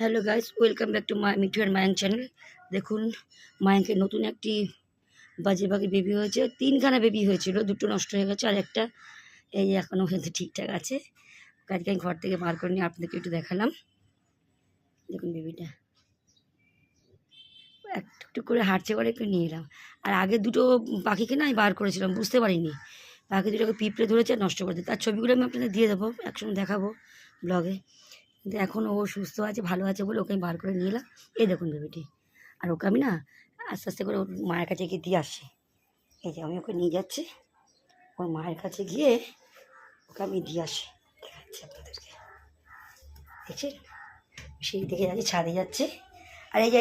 Hello guys, welcome back to Mithu and Mayank channel. দেখুন, মায়াঙ্কের নতুন একটি বাজে বাগে বেবি হয়েছে। 3খানা বেবি হয়েছিল, 2টো নষ্ট হয়ে গেছে, আর একটা এই এখনও কিন্তু ঠিকঠাক আছে। আজকে আমি ঘর থেকে বার করে নিয়ে আপনাদেরকে একটু দেখালাম। দেখুন বেবিটা একটু করে হাঁটছে করে একটু নিয়ে এলাম। আর আগে দুটো পাখিকে না আমি বার করেছিলাম, বুঝতে পারিনি পাখি দুটোকে পিঁপড়ে ধরেছে, নষ্ট করে দিতে। তার ছবিগুলো আমি আপনাদের দিয়ে দেবো, একসঙ্গে দেখাবো ব্লগে। কিন্তু এখন ও সুস্থ আছে, ভালো আছে বলে ওকে আমি বার করে নিয়ে এলাম। এই দেখুন বেবিটি। আর ওকে আমি না আস্তে আস্তে করে ওর মায়ের কাছে গিয়ে দিয়ে আসি। এই যে আমি ওকে নিয়ে যাচ্ছি, ওর মায়ের কাছে গিয়ে ওকে আমি দিয়ে আসি, দেখাচ্ছি আপনাদেরকে। দেখছেন, সেই দেখে যাচ্ছি, ছাদে যাচ্ছে। আর এই যে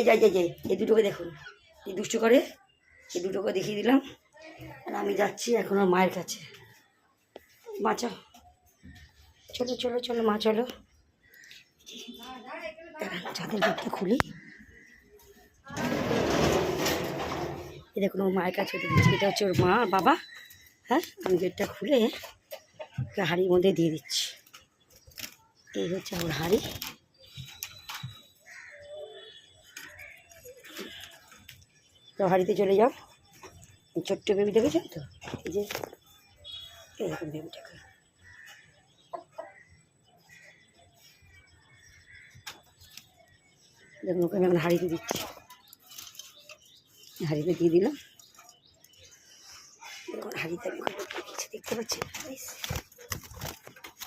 এই দুটোকে দেখুন, এই দুষ্ট করে, এই দুটোকে দেখিয়ে দিলাম। আর আমি যাচ্ছি এখন ওর মায়ের কাছে। মা চল, চলো চলো চলো মা চলো। ছাদের গেটটা খুলি, এই দেখুন ওর মায়ের কাছে দিচ্ছি। এটা হচ্ছে ওর মা বাবা। হ্যাঁ, আমি গেটটা খুলে ওকে হাঁড়ির মধ্যে দিয়ে দিচ্ছি। এই হচ্ছে আমার হাঁড়ি। তো হাঁড়িতে চলে যাও। ছোট্ট বেবি দেখেছেন তো, এই যে এই দেখুন বেবিটাকে। দেখুন ওকে আমি এখন হাঁড়িতে দিচ্ছি, হাঁড়িতে দিয়ে দিলাম। দেখুন হাঁড়িতে আমি দেখতে পাচ্ছি,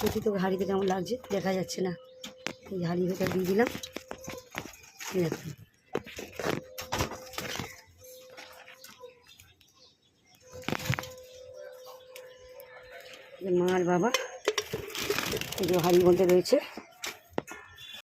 দেখি তোকে হাঁড়িতে কেমন লাগছে, দেখা যাচ্ছে না। এই হাঁড়ির ভেতর দিয়ে দিলাম। দেখুন মা আর বাবা এই যে হাঁড়ির মধ্যে রয়েছে।